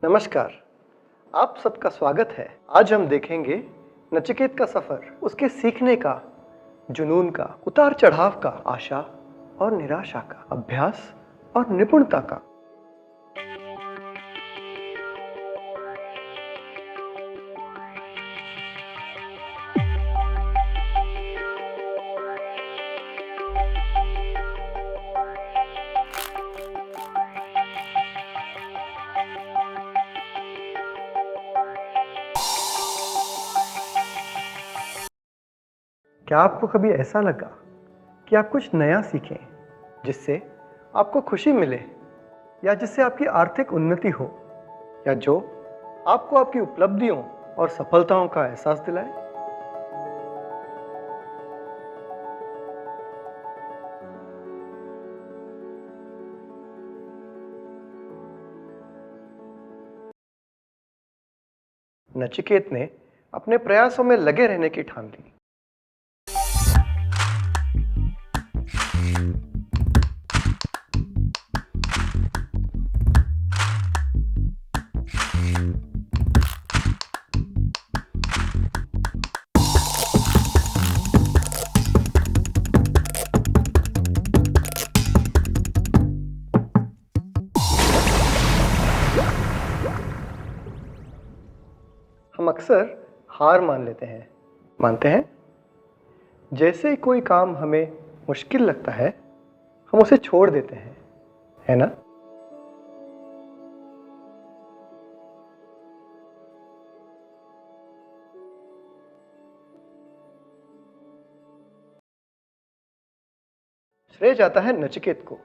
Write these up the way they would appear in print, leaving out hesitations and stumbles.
नमस्कार, आप सबका स्वागत है। आज हम देखेंगे नचिकेत का सफर, उसके सीखने का, जुनून का, उतार चढ़ाव का, आशा और निराशा का, अभ्यास और निपुणता का। क्या आपको कभी ऐसा लगा कि आप कुछ नया सीखें जिससे आपको खुशी मिले, या जिससे आपकी आर्थिक उन्नति हो, या जो आपको आपकी उपलब्धियों और सफलताओं का एहसास दिलाए? नचिकेत ने अपने प्रयासों में लगे रहने की ठान ली। हम अक्सर हार मान लेते हैं, मानते हैं जैसे ही कोई काम हमें मुश्किल लगता है हम उसे छोड़ देते हैं, है ना? श्रेय जाता है नचिकेत को।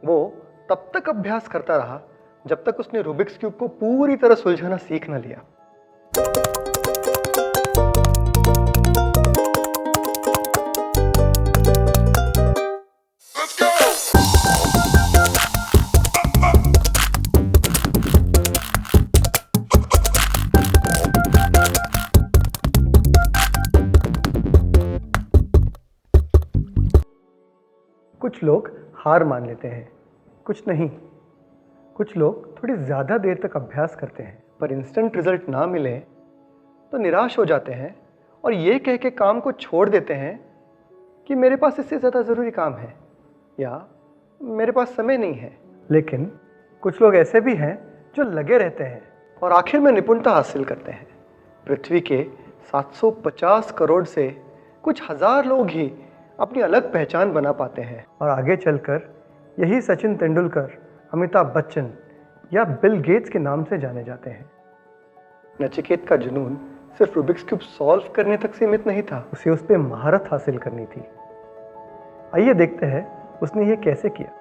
वो तब तक अभ्यास करता रहा जब तक उसने रूबिक्स क्यूब को पूरी तरह सुलझाना सीख न लिया। कुछ लोग हार मान लेते हैं, कुछ नहीं। कुछ लोग थोड़ी ज़्यादा देर तक अभ्यास करते हैं, पर इंस्टेंट रिजल्ट ना मिले तो निराश हो जाते हैं और ये कह के काम को छोड़ देते हैं कि मेरे पास इससे ज़्यादा ज़रूरी काम है, या मेरे पास समय नहीं है। लेकिन कुछ लोग ऐसे भी हैं जो लगे रहते हैं और आखिर में निपुणता हासिल करते हैं। पृथ्वी के 750 करोड़ से कुछ हज़ार लोग ही अपनी अलग पहचान बना पाते हैं, और आगे चलकर यही सचिन तेंदुलकर, अमिताभ बच्चन या बिल गेट्स के नाम से जाने जाते हैं। नचिकेत का जुनून सिर्फ रूबिक्स क्यूब सॉल्व करने तक सीमित नहीं था, उसे उस पर महारत हासिल करनी थी। आइए देखते हैं उसने ये कैसे किया।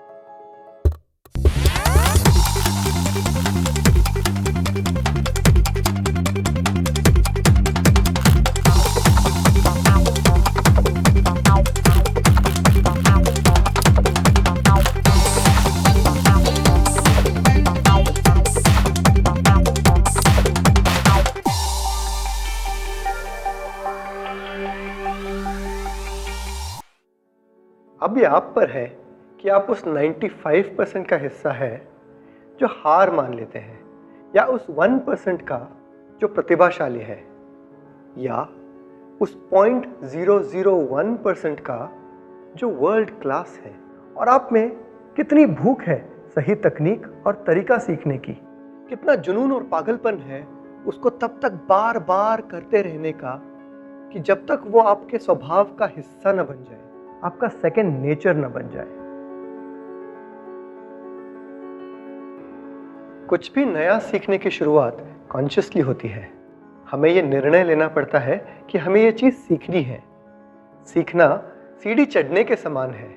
अब ये आप पर है कि आप उस 95% का हिस्सा है जो हार मान लेते हैं, या उस 1% का जो प्रतिभाशाली है, या उस 0.001% का जो वर्ल्ड क्लास है। और आप में कितनी भूख है सही तकनीक और तरीका सीखने की, कितना जुनून और पागलपन है उसको तब तक बार बार करते रहने का कि जब तक वो आपके स्वभाव का हिस्सा न बन जाए, आपका सेकंड नेचर न बन जाए। कुछ भी नया सीखने की शुरुआत कॉन्शियसली होती है। हमें यह निर्णय लेना पड़ता है कि हमें यह चीज सीखनी है। सीखना सीढ़ी चढ़ने के समान है।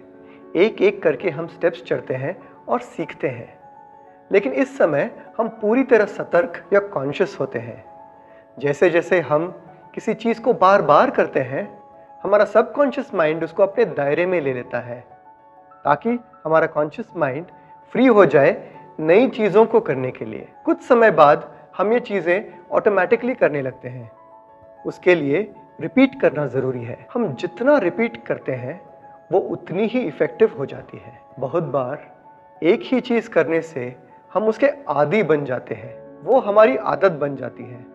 एक एक करके हम स्टेप्स चढ़ते हैं और सीखते हैं, लेकिन इस समय हम पूरी तरह सतर्क या कॉन्शियस होते हैं। जैसे जैसे हम किसी चीज को बार बार करते हैं, हमारा सबकॉन्शियस माइंड उसको अपने दायरे में ले लेता है, ताकि हमारा कॉन्शियस माइंड फ्री हो जाए नई चीज़ों को करने के लिए। कुछ समय बाद हम ये चीज़ें ऑटोमेटिकली करने लगते हैं। उसके लिए रिपीट करना ज़रूरी है। हम जितना रिपीट करते हैं वो उतनी ही इफ़ेक्टिव हो जाती है। बहुत बार एक ही चीज़ करने से हम उसके आदी बन जाते हैं, वो हमारी आदत बन जाती है।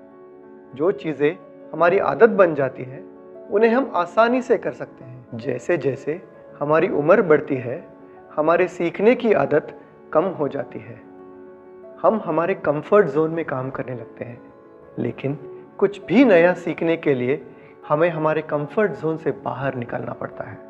जो चीज़ें हमारी आदत बन जाती हैं उन्हें हम आसानी से कर सकते हैं। जैसे जैसे हमारी उम्र बढ़ती है, हमारे सीखने की आदत कम हो जाती है। हम हमारे कंफर्ट जोन में काम करने लगते हैं, लेकिन कुछ भी नया सीखने के लिए हमें हमारे कंफर्ट जोन से बाहर निकलना पड़ता है।